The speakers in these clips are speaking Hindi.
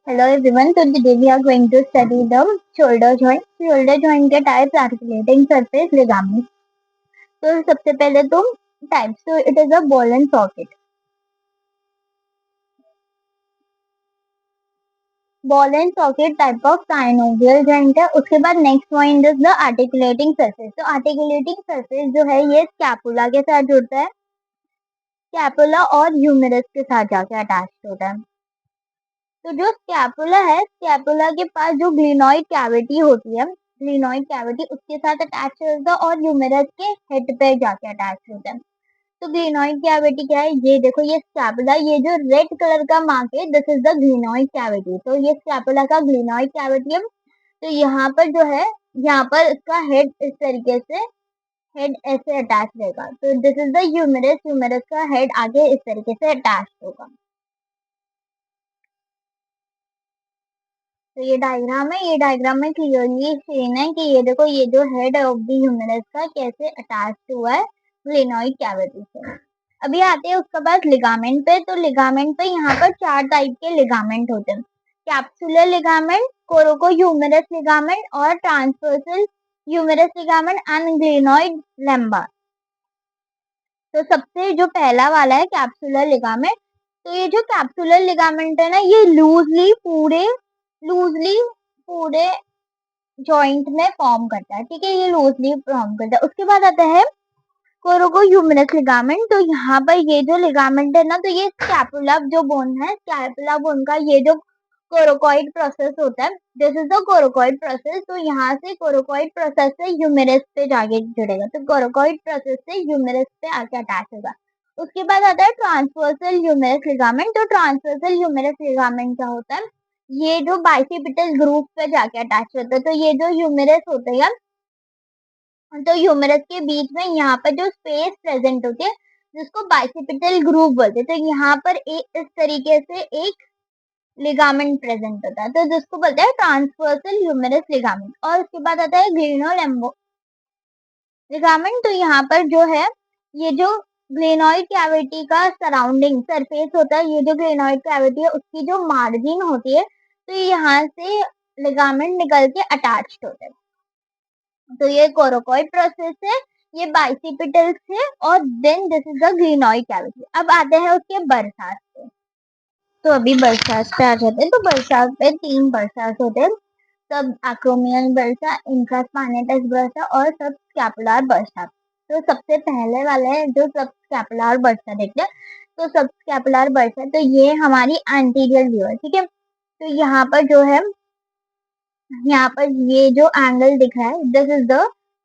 Hello everyone. So today we are going to study the shoulder joint. Shoulder joint के types, articulating surface, ligaments. तो सबसे पहले तो types. So it is a ball and socket. Ball and socket type of synovial joint है. उसके बाद next point is the articulating surface. तो articulating surface जो है ये scapula के साथ जुड़ता है. Scapula और humerus के साथ जाके attached होता है. तो जो स्कैपुला है, स्कैपुला के पास जो ग्लिनॉइड कैविटी होती है, ग्लिनॉइड कैविटी उसके साथ अटैच होता है और ह्यूमेरस के हेड पे जाके अटैच होता है. तो ग्लिनॉइड कैविटी क्या है? ये देखो, ये स्कैपुला, ये जो रेड कलर का मार्क है, this is the glenoid cavity. तो ये स्कैपुला का ग्लिनॉइड कैविटी है. तो यहाँ पर जो है, यहाँ पर इसका हेड इस तरीके से, हेड ऐसे अटैच रहेगा. तो दिस इज द ह्यूमेरस. ह्यूमेरस का हेड आगे इस तरीके से अटैच होगा. तो ये डायग्राम है. ये डायग्राम में क्लियरली सीन है कि ये देखो, ये जो हेड ऑफ द ह्यूमरस का कैसे अटैच हुआ है ग्लिनॉइड कैविटी से. अभी आते हैं उसके बाद लिगामेंट पे. तो लिगामेंट पे यहाँ पर 4 टाइप के लिगामेंट होते हैं. Capsular ligament, coraco humerus ligament और transversal humerus ligament and glenoid लैम्बा. तो सबसे जो पहला वाला है कैप्सुलर लिगामेंट. तो ये जो कैप्सुलर लिगामेंट है ना, ये लूजली पूरे जॉइंट में फॉर्म करता है. ठीक है, ये लूजली फॉर्म करता है. उसके बाद आता है कोरोको ह्यूमरस लिगामेंट. तो यहाँ पर ये जो लिगामेंट है ना, तो ये स्कैपुला जो बोन है, स्कैपुला बोन का ये जो कोरोकॉइड प्रोसेस होता है, this is the coracoid process. तो यहाँ से कोरोकॉइड प्रोसेस से ह्यूमरस पे जाके जुड़ेगा. तो कोरोकॉइड प्रोसेस से ह्यूमरस पे आके अटैच होगा. उसके बाद आता है ट्रांसवर्सल ह्यूमरस लिगामेंट. तो ट्रांसवर्सल ह्यूमरस लिगामेंट क्या होता है? ये जो बाइसिपिटल ग्रुप पे जाके अटैच होता है. तो ये जो ह्यूमरस होता है, तो ह्यूमरस के बीच में यहाँ पर जो स्पेस प्रेजेंट होती है, जिसको बाइसिपिटल ग्रुप बोलते हैं. तो यहाँ पर इस तरीके से एक लिगामेंट प्रेजेंट होता है, तो जिसको बोलते हैं ट्रांसवर्सल ह्यूमरस लिगामेंट. और उसके बाद आता है ग्लिनोलैम्बो लिगामेंट. तो यहाँ पर जो है, ये जो ग्लिनॉइड कैविटी का सराउंडिंग सरफेस होता है, ये जो ग्लिनॉइड कैविटी है उसकी जो मार्जिन होती है, तो यहाँ से लिगामेंट निकल के अटैच्ड होता है. तो ये कोरोकॉइड प्रोसेस है, ये बाइसिपिटल से, और then this is the glenoid cavity. अब आते हैं उसके बरसात पे. तो अभी बरसात पे आ जाते हैं. तो बरसात पे 3 बरसात होते हैं. सब एक्रोमियल बर्सा, इंफ्रास्पाइनेटस बर्सा और सब स्कैपुलर बर्सा. तो सबसे पहले वाला है जो सब स्कैपुलर बर्सा देखते हैं. तो सब स्कैपुलर बर्सा, तो ये हमारी एंटीरियर व्यू है. ठीक है, तो यहाँ पर जो है, यहाँ पर ये जो एंगल दिख रहा है, this is the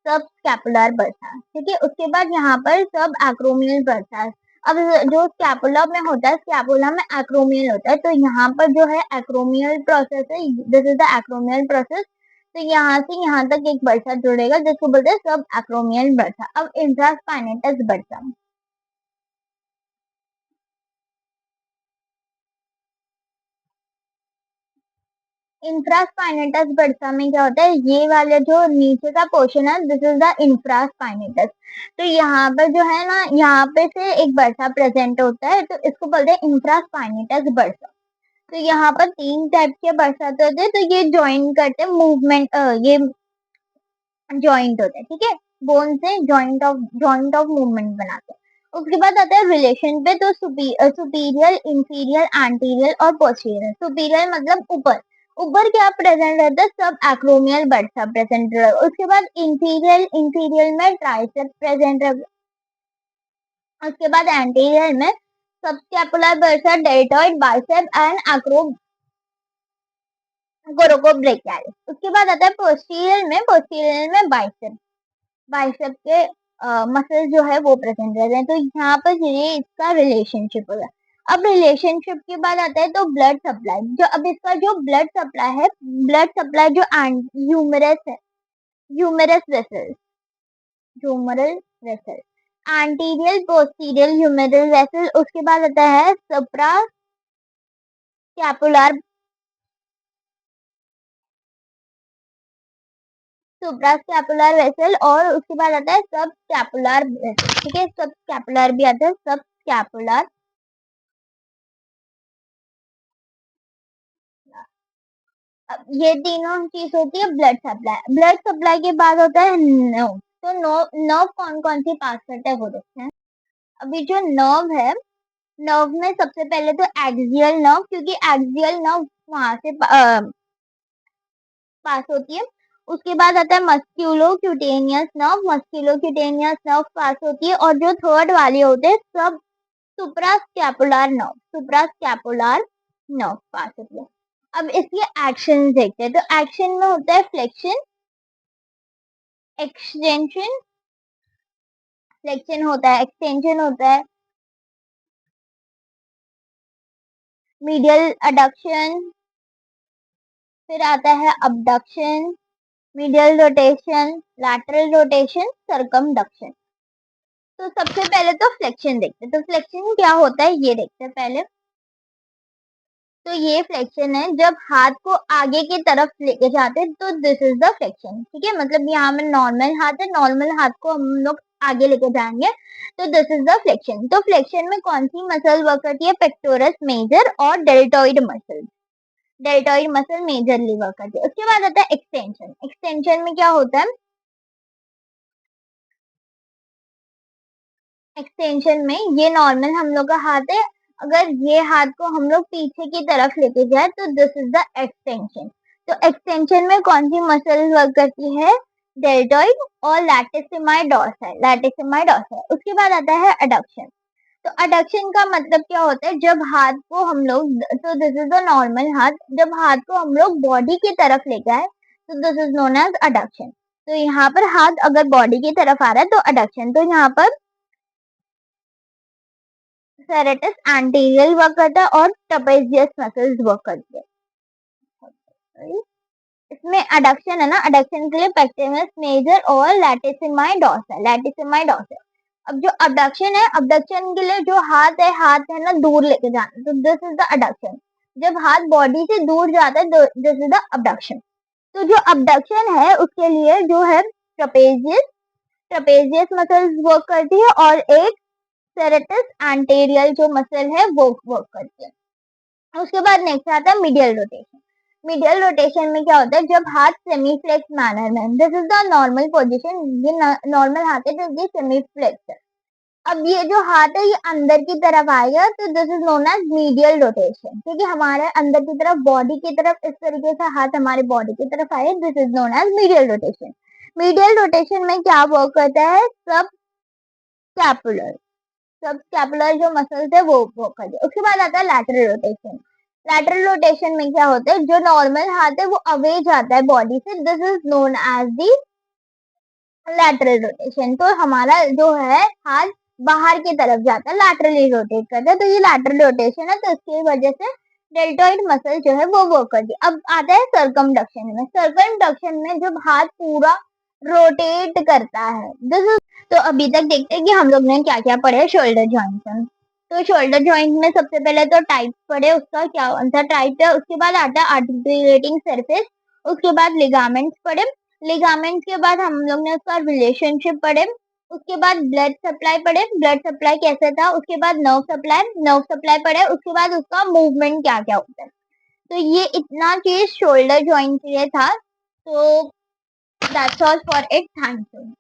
sub scapular bursa. ठीक है, उसके बाद यहाँ पर सब एक्रोमियल बर्सा. अब जो स्कैपुला में होता है, स्कैपुला में एक्रोमियल होता है. तो यहाँ पर जो है एक्रोमियल प्रोसेस है, this is the acromial process. तो यहाँ से यहाँ तक एक बर्सा जुड़ेगा, जिसको बोलते हैं सब एक्रोमियल बर्सा. अब इंफ्रास्पाइनेटस बर्सा. इंफ्रास्पाइनेटस बर्सा में क्या होता है? ये वाले जो नीचे का पोर्शन है, दिस इज द इंफ्रास्पाइनेटस. तो यहाँ पर जो है ना, यहाँ पे से एक बर्सा प्रेजेंट होता है, तो इसको बोलते हैं इंफ्रास्पाइनेटस बर्सा. तो यहाँ पर 3 टाइप के बरसात होते हैं. तो ये ज्वाइन करते हैं मूवमेंट, ये जॉइंट होता है. ठीक है, बोन से जॉइंट ऑफ मूवमेंट बनाते हैं. उसके बाद आता है रिलेशन पे. तो सुपीरियर, इंफीरियर, एंटीरियर और पोस्टीरियर. सुपीरियर मतलब ऊपर. ऊपर क्या प्रेजेंट रहता है? सब एक्रोमियल बर्सा प्रेजेंट रहेगा. उसके बाद इंफीरियर में ट्राइसेप प्रेजेंट रहेगा. उसके बाद एंटीरियर में subscapular bursa, deltoid, bicep and coracobrachialis. उसके बाद आता है पोस्टीरियर में बाइसेप. बाइसेप के मसल जो है वो प्रेजेंट रहते हैं. तो यहाँ पर ये इसका रिलेशनशिप होगा. अब रिलेशनशिप के बाद आता है तो ब्लड सप्लाई. जो अब इसका जो ब्लड सप्लाई है, ब्लड सप्लाई जो ह्यूमरस है, humerus vessel, humeral vessel, anterior posterior humeral vessel. उसके बाद आता है सप्रा स्कैपुलर, सुप्रास्कैपुलर वेसल, और उसके बाद आता है सब स्कैपुलर वेसल. ठीक है, सब स्कैपुलर भी आता है, सब स्कैपुलर. अब ये तीनों चीज होती है ब्लड सप्लाई। ब्लड सप्लाई के बाद होता है नर्व। तो नर्व कौन कौन सी पास करता है वो देखते हैं। अभी जो नर्व है, नर्व में सबसे पहले तो एक्सियल नर्व, क्योंकि एक्सियल नर्व वहां से पास होती है। उसके बाद आता है musculocutaneous nerve. Musculocutaneous nerve pass होती है। और जो थर्ड वाले होते हैं सब suprascapular nerve. Suprascapular nerve pass होती है। अब इसके एक्शन देखते हैं। तो एक्शन में होता है फ्लेक्शन, एक्सटेंशन, फ्लेक्शन होता है, एक्सटेंशन होता है, मीडियल अडक्शन, फिर आता है abduction, medial rotation, lateral rotation, circumduction. तो सबसे पहले तो फ्लेक्शन देखते हैं। तो फ्लेक्शन क्या होता है ये देखते हैं पहले। तो ये फ्लेक्शन है, जब हाथ को आगे की तरफ लेके जाते हैं तो दिस इज द फ्लेक्शन। ठीक है, मतलब यहाँ में नॉर्मल हाथ है, नॉर्मल हाथ को हम लोग आगे लेके जाएंगे तो दिस इज द फ्लेक्शन। तो फ्लेक्शन में कौन सी मसल वर्क करती है? पेक्टोरस मेजर और deltoid muscle. Deltoid muscle majorly work करती है। उसके बाद आता है एक्सटेंशन। एक्सटेंशन में क्या होता है? एक्सटेंशन में ये नॉर्मल हम लोग का हाथ है, अगर ये हाथ को हम लोग पीछे की तरफ लेके जाए तो दिस इज द एक्सटेंशन। तो एक्सटेंशन में कौन सी मसल वर्क करती है? डेल्टोइड और लैटिसिमाई डोर्साई। लैटिसिमाई डोर्साई। उसके बाद आता है अडक्शन। तो अडक्शन का मतलब क्या होता है? जब हाथ को हम लोग, तो दिस इज द नॉर्मल हाथ, जब हाथ को हम लोग बॉडी की तरफ ले जाए तो this is known as adduction. तो यहाँ पर हाथ अगर बॉडी की तरफ आ रहा है तो अडक्शन। तो यहाँ पर सेरेटस एंटीरियल वर्क करता है और ट्रेपेजियस मसल्स वर्क करती है। इसमें अडक्शन है ना, अडक्शन के लिए पेक्टिमस मेजर और लैटिसिमाई डोर्सल। लैटिसिमाई डोर्सल। अब जो अबडक्शन है, अबडक्शन के लिए जो हाथ है ना दूर लेके जाना, तो दिस इज द अडक्शन। जब हाथ बॉडी से दूर जाता है तो दिस इज द अबडक्शन। तो जो अबडक्शन है उसके लिए जो है ट्रेपेजियस, ट्रेपेजियस मसल्स वर्क करती है और एक सेरेटस एंटेरियल जो मसल है वो वर्क करती है। उसके बाद नेक्स्ट आता है मीडियल रोटेशन। मीडियल रोटेशन में क्या होता है? जब हाथ सेमी फ्लेक्स मैनर में, this is the normal position, ये नॉर्मल हाथ है तो ये सेमी फ्लेक्स है। अब ये जो हाथ है ये अंदर की तरफ आएगा तो this is known as medial rotation, क्योंकि हमारे अंदर की तरफ बॉडी की तरफ इस तरीके से हाथ हमारे बॉडी की तरफ आए, this is known as medial rotation. Medial rotation में क्या वर्क करता है? सब कैपुलर, सब स्कैपुलर जो मसल्स है वो कर दिया। उसके बाद आता है लैटरल रोटेशन। लैटरल रोटेशन में क्या होता है? जो नॉर्मल हाथ है वो अवे जाता है बॉडी से, this is known as the lateral rotation. तो हमारा जो है हाथ बाहर की तरफ जाता है, लैटरली रोटेट करता है, तो ये लैटरल रोटेशन है। तो इसकी वजह से डेल्टोइड मसल जो है वो वर्क करती है। अब आता है सर्कमडक्शन में। सर्कमडक्शन में जब हाथ पूरा रोटेट करता है, दिस इज। तो अभी तक देखते हैं कि हम लोग ने क्या क्या पढ़े शोल्डर जॉइंट में। तो शोल्डर जॉइंट में सबसे पहले तो टाइप पढ़े, उसका क्या कौन सा टाइप है। उसके बाद आता है आर्टिकुलेटिंग सरफेस। उसके बाद लिगामेंट्स पढ़े। लिगामेंट के बाद हम लोग ने उसका रिलेशनशिप पढ़े। उसके बाद ब्लड सप्लाई पढ़े, ब्लड सप्लाई कैसे था। उसके बाद नर्व सप्लाई, नर्व सप्लाई पढ़े। उसके बाद उसका मूवमेंट क्या क्या होता है। तो ये इतना चीज शोल्डर जॉइंट के लिए था। तो that's all for it. Thank you.